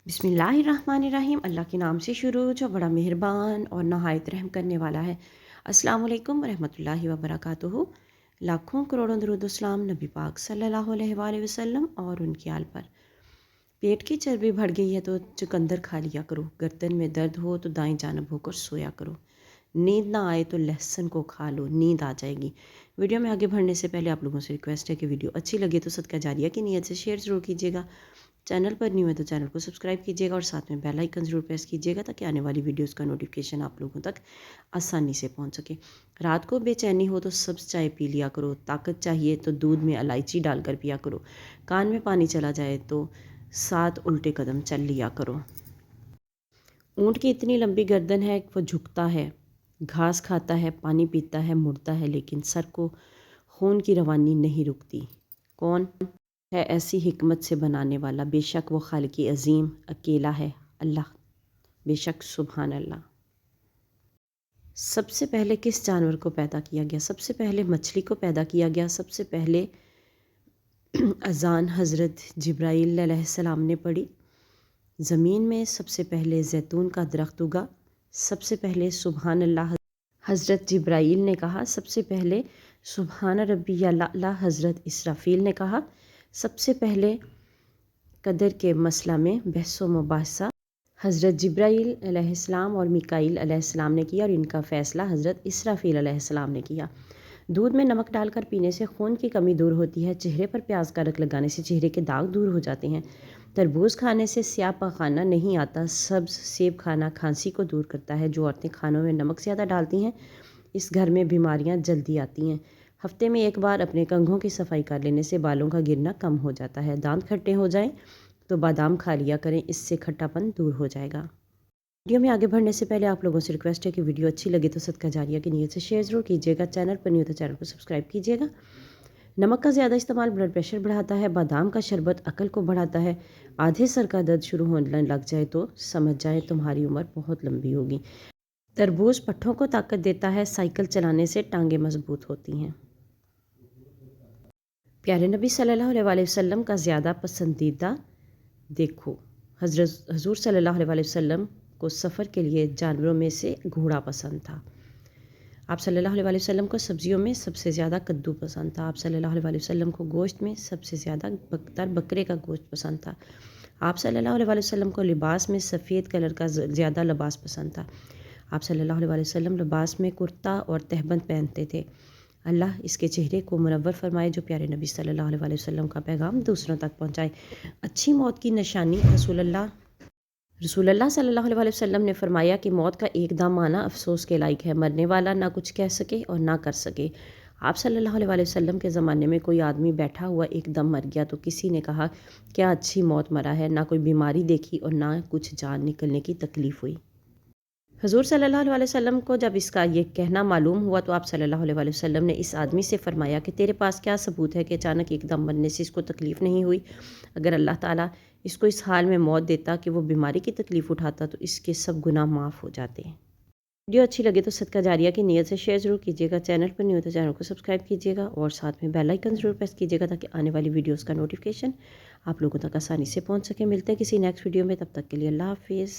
बिस्मिल्लाहिर्रहमानिर्रहीम। अल्लाह के नाम से शुरू जो बड़ा मेहरबान और नहायत रहम करने वाला है। अस्सलाम वालेकुम रहमतुल्लाहि व बरकातुहू। लाखों करोड़ों दरूद सलाम नबी पाक सल्लल्लाहु अलैहि वसल्लम और उनकी आल पर। पेट की चर्बी बढ़ गई है तो चुकंदर खा लिया करो। गर्दन में दर्द हो तो दाएं जानब होकर सोया करो। नींद ना आए तो लहसुन को खा लो, नींद आ जाएगी। वीडियो में आगे बढ़ने से पहले आप लोगों से रिक्वेस्ट है कि वीडियो अच्छी लगे तो सदका जारिया की नीयत से शेयर ज़रूर कीजिएगा। चैनल पर न्यू है तो चैनल को सब्सक्राइब कीजिएगा और साथ में बेल आइकन ज़रूर प्रेस कीजिएगा ताकि आने वाली वीडियोस का नोटिफिकेशन आप लोगों तक आसानी से पहुंच सके। रात को बेचैनी हो तो सब्ज़ चाय पी लिया करो। ताकत चाहिए तो दूध में इलायची डालकर पिया करो। कान में पानी चला जाए तो 7 उल्टे कदम चल लिया करो। ऊँट की इतनी लंबी गर्दन है कि वो झुकता है, घास खाता है, पानी पीता है, मुड़ता है, लेकिन सर को खून की रवानी नहीं रुकती। कौन है ऐसी हिकमत से बनाने वाला? बेशक वो खालिकी अज़ीम अकेला है, अल्लाह। बेशक सुभान अल्लाह। सबसे पहले किस जानवर को पैदा किया गया? सबसे पहले मछली को पैदा किया गया। सबसे पहले अज़ान हज़रत जिब्राईल अलैहिस्सलाम ने पढ़ी। ज़मीन में सबसे पहले जैतून का दरख्त उगा। सबसे पहले सुभान अल्लाह हज़रत जिब्राईल ने कहा। सबसे पहले सुभान रब्बियल अला हज़रत इसराफील ने कहा। सबसे पहले कदर के मसला में बहस व मुबाहसा हज़रत जिब्राईल अलैहिस्सलाम और मिकाईल अलैहिस्सलाम ने किया और इनका फ़ैसला हज़रत इसराफील अलैहिस्सलाम ने किया। दूध में नमक डालकर पीने से खून की कमी दूर होती है। चेहरे पर प्याज का रख लगाने से चेहरे के दाग दूर हो जाते हैं। तरबूज खाने से स्याह पखाना नहीं आता। सब्ज़ सेब खाना खांसी को दूर करता है। जो औरतें खानों में नमक ज़्यादा डालती हैं इस घर में बीमारियां जल्दी आती हैं। हफ्ते में एक बार अपने कंघों की सफाई कर लेने से बालों का गिरना कम हो जाता है। दांत खट्टे हो जाएं तो बादाम खा लिया करें, इससे खट्टापन दूर हो जाएगा। वीडियो में आगे बढ़ने से पहले आप लोगों से रिक्वेस्ट है कि वीडियो अच्छी लगे तो सदका जारिया की नीयत से शेयर ज़रूर कीजिएगा। चैनल पर न्यू तो चैनल को सब्सक्राइब कीजिएगा। नमक का ज़्यादा इस्तेमाल ब्लड प्रेशर बढ़ाता है। बादाम का शरबत अकल को बढ़ाता है। आधे सर का दर्द शुरू होने लग जाए तो समझ जाए तुम्हारी उम्र बहुत लंबी होगी। तरबूज पट्ठों को ताकत देता है। साइकिल चलाने से टांगें मजबूत होती हैं। प्यारे नबी सल्लल्लाहु अलैहि वसल्लम का ज़्यादा पसंदीदा देखो। हज़ूर सल्लल्लाहु अलैहि वसल्लम को सफ़र के लिए जानवरों में से घोड़ा पसंद था। आप सल्लल्लाहु अलैहि वसल्लम को सब्जियों में सबसे ज़्यादा कद्दू पसंद था। आप सल्लल्लाहु अलैहि वसल्लम को गोश्त में सबसे ज़्यादा बकरे का गोश्त पसंद था। आप सल्लल्लाहु अलैहि वसल्लम को लिबास में सफ़ेद कलर का ज़्यादा लिबास पसंद था। आप सल्लल्लाहु अलैहि वसल्लम लिबास में कुर्ता और तहबंद पहनते थे। अल्लाह इसके चेहरे को मुनव्वर फरमाए जो प्यारे नबी सल्लल्लाहु अलैहि वसल्लम का पैगाम दूसरों तक पहुँचाए। अच्छी मौत की निशानी रसूलुल्लाह सल्लल्लाहु अलैहि वसल्लम ने फरमाया कि मौत का एकदम आना अफसोस के लायक है। मरने वाला ना कुछ कह सके और ना कर सके। आप सल्लल्लाहु अलैहि वसल्लम के ज़माने में कोई आदमी बैठा हुआ एकदम मर गया तो किसी ने कहा क्या अच्छी मौत मरा है। ना कोई बीमारी देखी और ना कुछ जान निकलने की तकलीफ़ हुई। हुज़ूर सल्लल्लाहु अलैहि वसल्लम को जब इसका ये कहना मालूम हुआ तो आप सल्लल्लाहु अलैहि वसल्लम ने इस आदमी से फ़रमाया कि तेरे पास क्या सबूत है कि अचानक एकदम मरने से इसको तकलीफ़ नहीं हुई। अगर अल्लाह ताला इसको इस हाल में मौत देता कि वो बीमारी की तकलीफ़ उठाता तो इसके सब गुनाह माफ़ हो जाते। वीडियो अच्छी लगे तो सदका जारिया की नीयत से शेयर ज़रूर कीजिएगा। चैनल पर न्यू हो तो चैनल को सब्सक्राइब कीजिएगा और साथ में बेल आइकन ज़रूर प्रेस कीजिएगा ताकि आने वाली वीडियोज़ का नोटिफिकेशन आप लोगों तक आसानी से पहुँच सके। मिलते हैं किसी नेक्स्ट वीडियो में, तब तक के लिए अल्लाह हाफिज़।